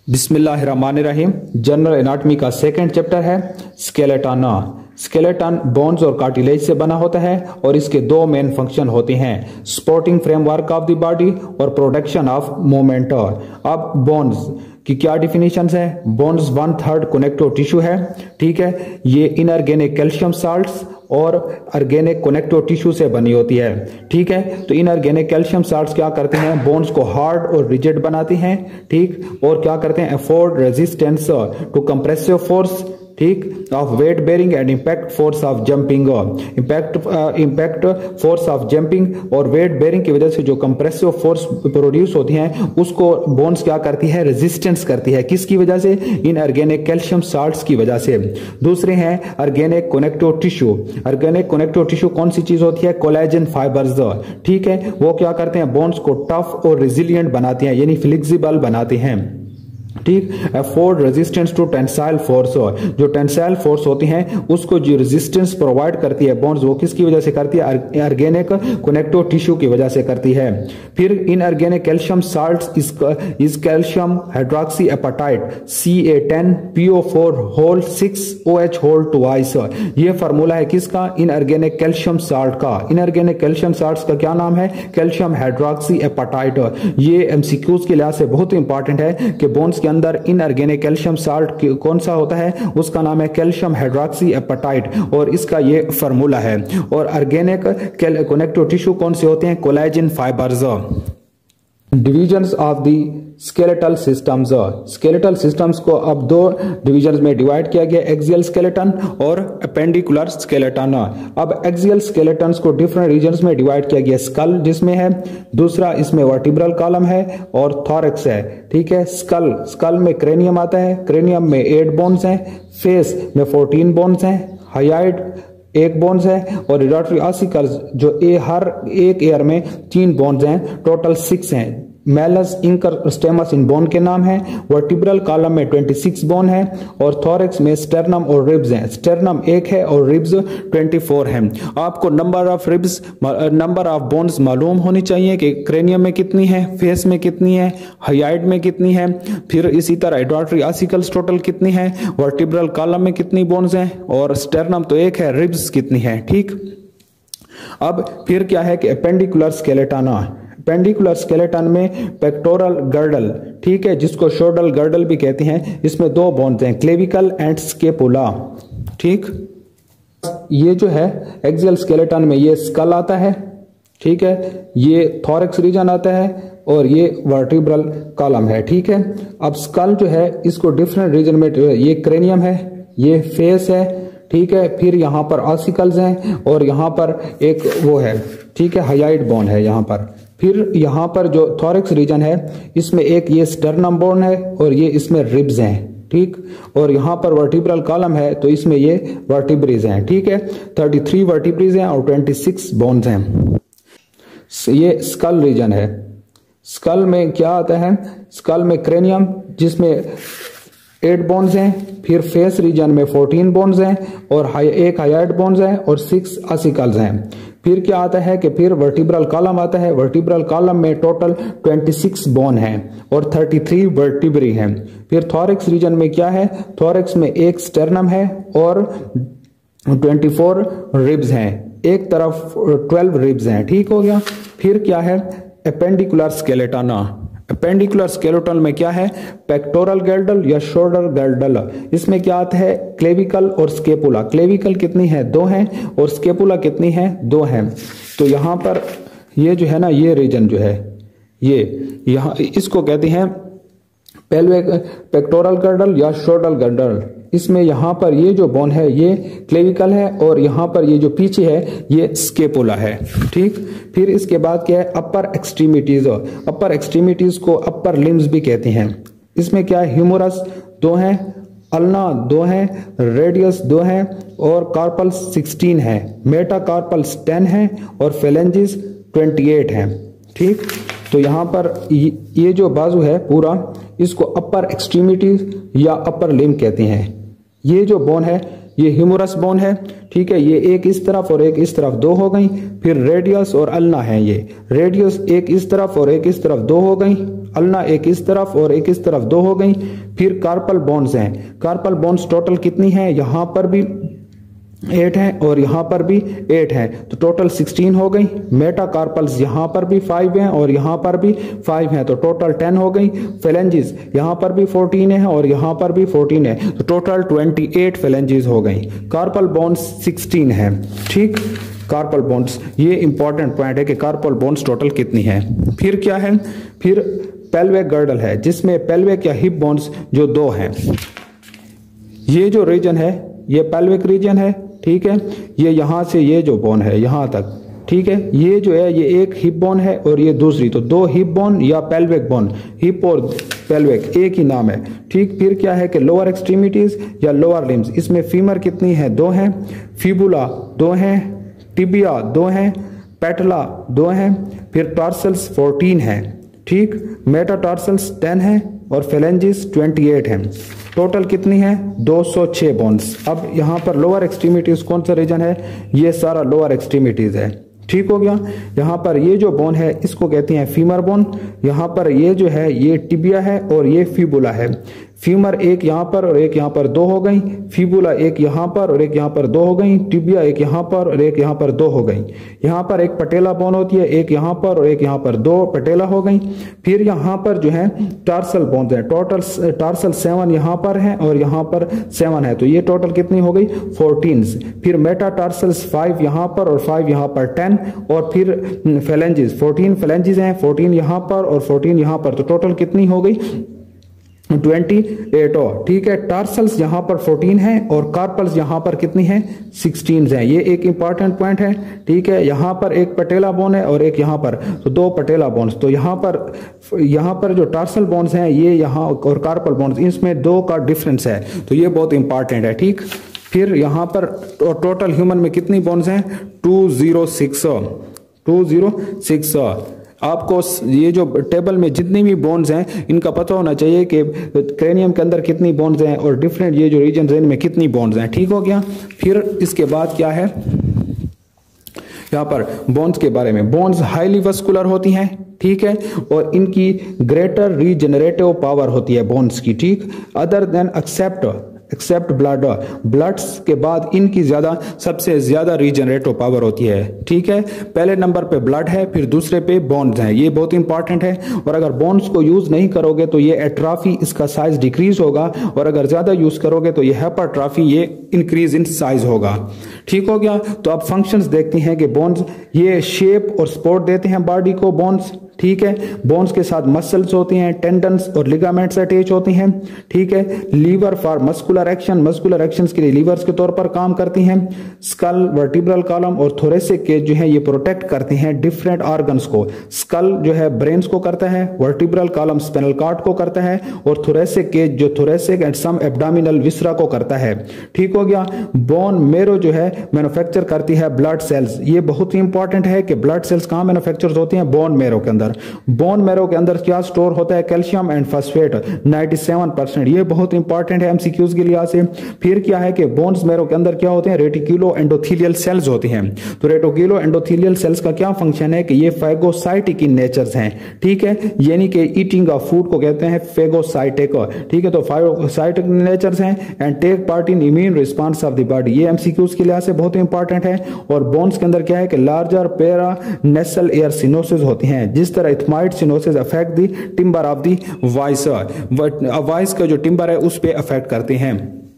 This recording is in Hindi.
बिस्मिल्लाहिर्रहमानिर्रहीम। जनरल एनाटॉमी का सेकंड चैप्टर है स्केलेटन। स्केलेटन बोन्स और कार्टिलेज से बना होता है और इसके दो मेन फंक्शन होते हैं, supporting framework of the body और प्रोटेक्शन ऑफ मूवमेंट। अब बोन्स की क्या डिफिनेशंस है? बोन्स 1/3 कनेक्टिव टिश्यू है, ठीक है। ये इनऑर्गेनिक कैल्शियम साल्ट्स और ऑर्गेनिक कनेक्टिव टिश्यू से बनी होती है, ठीक है। तो इनऑर्गेनिक कैल्शियम साल्ट्स क्या करते हैं? बोन्स को हार्ड और रिजिड बनाती हैं, ठीक। और क्या करते हैं? Afford resistance to compressive force, ठीक, of weight bearing and impact force of jumping. Impact force of jumping और वेट बेरिंग की वजह से जो कंप्रेसिव फोर्स प्रोड्यूस होती हैं उसको बोन्स क्या करती है? रेजिस्टेंस करती है। किसकी वजह से? इनऑर्गेनिक कैल्शियम साल्ट्स की वजह से। दूसरे हैं organic connective tissue. Organic connective tissue कौन सी चीज होती है? कोलेजन फाइबर्स, ठीक है। वो क्या करते हैं? बोन्स को टफ और रेजिलियंट बनाते हैं, यानी फ्लेक्सिबल बनाते हैं, ठीक। Afford resistance to tensile force, जो टेंसाइल फोर्स होती हैं उसको जो रेजिस्टेंस प्रोवाइड करती है बोन्स, वो किसकी वजह से करती है? ऑर्गेनिक कनेक्टिव टिश्यू की वजह से करती है। फिर inorganic calcium salts is calcium hydroxy apatite Ca10PO4 whole 6OH whole twice. ये फार्मूला है किसका? इनऑर्गेनिक कैल्शियम साल्ट का। इनऑर्गेनिक कैल्शियम साल्ट्स का क्या नाम है? Calcium hydroxy apatite. ये एमसीक्यूज के लिहाज से बहुत इंपॉर्टेंट है कि बोन्स के अंदर इनऑर्गेनिक कैल्शियम साल्ट कौन सा होता है? उसका नाम है कैल्शियम हाइड्रोक्सी एपेटाइट और इसका ये फार्मूला है। और ऑर्गेनिक कनेक्टिव टिश्यू कौन से होते हैं? Collagen fibres. Divisions of the skeletal systems. Skeletal systems को अब दो डिविजन्स में डिवाइड किया गया, एक्सियल स्केलेटन और अपेंडिकुलर स्केलेटन। अब एक्सियल स्केलेटन्स को डिफरेंट रीजन्स में डिवाइड किया गया, स्कल जिसमें है, दूसरा इसमें वर्टिब्रल कॉलम है और थॉरैक्स है, ठीक है। स्कल में क्रेनियम आता है, क्रेनियम में 8 बोन्स हैं, फेस में 14 बोन्स हैं, हाइड 1 बोन्स है और रिडाटरी ऑसिकल्स जो हर एक एयर में 3 बोन्स हैं, टोटल 6 हैं। मेलस इंकर स्टेमस इन बोन के नाम है। वर्टिब्रल कॉलम में 26 बोन है और थोरैक्स में स्टर्नम और रिब्स हैं। स्टर्नम 1 है और रिब्स 24 हैं। आपको नंबर ऑफ बोन्स मालूम होनी चाहिए कि क्रेनियम में कितनी है, फेस में कितनी है, हाइड में कितनी है, फिर इसी तरह रिडाटरी ऑसिकल्स टोटल कितनी है, वर्टिब्रल कॉलम में कितनी बोन्स हैं और स्टर्नम तो 1 है, रिब्स कितनी है, ठीक। अब फिर क्या है कि अपेंडिकुलर स्केलेटन। पेंडिकुलर स्केलेटन में पेक्टोरल गर्डल, ठीक है, जिसको शोल्डर गर्डल भी कहते हैं, इसमें 2 बोन्स हैं, क्लेविकल एंड स्केपुला, ठीक। ये जो है एक्सियल स्केलेटन में ये स्कल आता है, ठीक है, ये थोरैक्स रीजन आता है और ये वर्टिब्रल कॉलम है, ठीक है। अब स्कल जो है इसको डिफरेंट रीजन में, ये क्रेनियम है, ये फेस है, ठीक है, फिर यहां पर ऑसिकल्स हैं और यहां पर एक वो है, ठीक है, हाइड बोन है यहां पर। फिर यहां पर जो थोरैक्स रीजन है इसमें एक ये स्टर्नम बोन है और ये इसमें रिब्स हैं, ठीक। और यहां पर वर्टिब्रल कॉलम है तो इसमें ये वर्टिब्रीज हैं, ठीक है। 33 वर्टिब्रीज हैं और 26 बोन्स हैं। ये स्कल रीजन है। स्कल में क्या आता है? स्कल में क्रेनियम जिसमें 8 बोन्स हैं, फिर फेस रीजन में 14 बोन्स हैं और एक हाइड बोन्स है और 6 ऑसिकल्स हैं। फिर क्या आता है कि फिर वर्टिब्रल कॉलम आता है। वर्टिब्रल कॉलम में टोटल 26 बोन हैं और 33 वर्टिब्री हैं। फिर थोरैक्स रीजन में क्या है? थोरैक्स में एक स्टर्नम है और 24 रिब्स हैं, एक तरफ 12 रिब्स हैं, ठीक हो गया। फिर क्या है? Appendicular skeleton. अपेंडिकुलर स्केलेटन में क्या है? पेक्टोरल गर्डल या शोल्डर गर्डल। इसमें क्या आता है? क्लेविकल और स्केपुला। क्लेविकल कितनी है? 2 हैं और स्केपुला कितनी है? 2 हैं। तो यहां पर ये जो है ना, ये रीजन जो है, ये यहां इसको कहते हैं पेल्विक पेक्टोरल गर्डल या शोल्डर गर्डल। इसमें यहां पर ये जो बोन है ये क्लेविकल है और यहां पर ये जो पीछे है ये स्केपुला है, ठीक। फिर इसके बाद क्या है? अपर एक्सट्रीमिटीज। अपर एक्सट्रीमिटीज को अपर लिम्स भी कहते हैं। इसमें क्या है? ह्यूमरस 2 हैं, अल्ना 2 हैं, रेडियस 2 हैं और कार्पल्स 16 है, मेटाकार्पल्स 10 हैं और फेलेंजिस 28 हैं, ठीक। तो यहां पर ये जो बाजू है पूरा, इसको अपर एक्सट्रीमिटीज या अपर लिम्ब कहते हैं। ये जो बोन है ये ह्यूमरस बोन है, ठीक है, ये एक इस तरफ और एक इस तरफ 2 हो गई। फिर रेडियस और अल्ना है, ये रेडियस एक इस तरफ और एक इस तरफ 2 हो गई। अल्ना एक इस तरफ और एक इस तरफ 2 हो गई। फिर कार्पल बॉन्ड्स हैं, कार्पल बॉन्ड्स टोटल कितनी है, यहाँ पर भी 8 है और यहाँ पर भी 8 है, तो टोटल 16 हो गई। मेटा कार्पल्स यहाँ पर भी 5 हैं और यहाँ पर भी 5 हैं, तो टोटल 10 हो गई। फेलेंजिस यहाँ पर भी 14 है और यहाँ पर भी 14 है, तो टोटल 28 फेलेंजिस हो गई। कार्पल बॉन्ड्स 16 है। ठीक, कार्पल बॉन्ड्स, ये इंपॉर्टेंट पॉइंट है कि कार्पल बॉन्ड्स टोटल कितनी है। फिर क्या है, फिर पेल्विक गर्डल है जिसमें पेल्विक या हिप बॉन्ड्स जो 2 हैं। ये जो रीजन है ये पेल्विक रीजन है, ठीक है, ये यहां से ये जो बोन है यहां तक, ठीक है, ये जो है ये एक हिप बोन है और ये दूसरी, तो 2 हिप बोन या पेल्विक बोन, हिप और पेल्विक एक ही नाम है। ठीक, फिर क्या है कि लोअर एक्सट्रीमिटीज या लोअर लिम्स, इसमें फीमर कितनी है, 2 हैं, फिबुला 2 हैं, टिबिया 2 हैं, पेटला 2 हैं, फिर टार्सल्स 14 हैं। ठीक, मेटाटार्सल्स 10 हैं और फेलेंजिस 28 हैं। टोटल कितनी है, 206 बोन्स। अब यहाँ पर लोअर एक्सट्रीमिटीज कौन सा रीजन है, ये सारा लोअर एक्सट्रीमिटीज है। ठीक हो गया। यहाँ पर ये जो बोन है इसको कहते हैं फीमर बोन, यहाँ पर ये जो है ये टिबिया है और ये फिबुला है। फीमर एक यहाँ पर और एक यहाँ पर 2 हो गई, फिबुला एक यहाँ पर और एक यहाँ पर 2 हो गई, टिबिया एक यहाँ पर और एक यहाँ पर 2 हो गई। यहाँ पर एक पटेला बोन होती है, एक यहाँ पर और एक यहाँ पर 2 पटेला हो गई। फिर यहाँ पर जो है टार्सल बोन्स है, टोटल टार्सल 7 यहाँ पर है और यहाँ पर 7 है, तो ये टोटल कितनी हो गई, 14। फिर मेटाटार्सल्स 5 यहाँ पर और 5 यहाँ पर 10, और फिर फेलेंजिस 14 फेलेंजिस हैं, 14 यहाँ पर और 14 यहाँ पर, तो टोटल कितनी हो गई, 28 और। ठीक है, टार्सल्स यहाँ पर 14 है और कार्पल्स यहाँ पर कितनी है, 16 है। ये एक इंपॉर्टेंट पॉइंट है। ठीक है, यहाँ पर एक पटेला बोन है और एक यहाँ पर, तो 2 पटेला बोन्स। तो यहाँ पर जो टार्सल बोन्स हैं ये यहाँ और कार्पल बोन्स, इसमें 2 का डिफरेंस है, तो ये बहुत इंपॉर्टेंट है। ठीक, फिर यहाँ पर टोटल ह्यूमन में कितनी बोन्स हैं, 206। आपको ये जो टेबल में जितनी भी बोन्स हैं इनका पता होना चाहिए कि क्रेनियम के अंदर कितनी बोन्स हैं और डिफरेंट ये जो रीजन हैं इनमें कितनी बोन्स हैं। ठीक हो गया। फिर इसके बाद क्या है, यहाँ पर बोन्स के बारे में, बोन्स हाईली वस्कुलर होती हैं, ठीक है, और इनकी ग्रेटर रीजनरेटिव पावर होती है बोन्स की। ठीक, other than except blood, bloods के बाद इनकी सबसे ज्यादा रीजनरेटिव पावर होती है। ठीक है, पहले नंबर पे ब्लड है, फिर दूसरे पे बोन्स हैं, ये बहुत इंपॉर्टेंट है। और अगर बोन्स को यूज नहीं करोगे तो ये एट्राफी, इसका साइज डिक्रीज होगा, और अगर ज्यादा यूज करोगे तो ये हाइपरट्राफी, ये इंक्रीज इन साइज होगा। ठीक हो गया। तो अब फंक्शंस देखते हैं कि बोन्स ये शेप और सपोर्ट देते हैं बॉडी को बोन्स। ठीक है, बोन्स के साथ मसल्स होती हैं, टेंडन्स और लिगामेंट्स अटैच होती हैं। ठीक है, lever for muscular action, muscular actions के लिए लीवर्स के तौर पर काम करती हैं। स्कल, वर्टिब्रल कॉलम और थोरेसिक केज जो है ये प्रोटेक्ट करते हैं डिफरेंट ऑर्गन्स को। स्कल जो है ब्रेन्स को करता है, वर्टिब्रल कॉलम स्पिनल कॉर्ड को करता है, और थोरेसिक केज जो थोरेसिक एंड सम एब्डोमिनल विसरा को करता है। ठीक हो गया। बोन मेरो जो है मैन्युफैक्चर करती है ब्लड सेल्स। ये बहुत ही इंपॉर्टेंट है कि ब्लड सेल्स कहां मैन्युफैक्चर होती हैं, बोन मेरो के अंदर। बोन मैरो के अंदर क्या स्टोर होता है, कैल्शियम एंड फास्फेट 97%। ये बहुत इंपॉर्टेंट है एमसीक्यूज के लिहाज से। फिर क्या है कि बोन्स मैरो के अंदर क्या होते हैं, रेटिकुलो एंडोथेलियल सेल्स होती हैं। तो रेटिकुलो एंडोथेलियल सेल्स का क्या फंक्शन है कि ये फेगोसाइटिक इन नेचर्स हैं। ठीक है, यानी कि ईटिंग ऑफ फूड को कहते हैं फेगोसाइटिक। ठीक है, तो फेगोसाइटिक नेचर्स हैं and take part in immune response of the body. ये एमसीक्यूज के लिहाज से बहुत इंपॉर्टेंट है। और बोन्स के अंदर क्या है कि लार्जर पेरा नेसल एयर सिनोसिस होती हैं, जिस तरह ethmoid sinusitis affect the timbre of the voice, voice का जो टिम्बर है उस पे अफेक्ट करते हैं।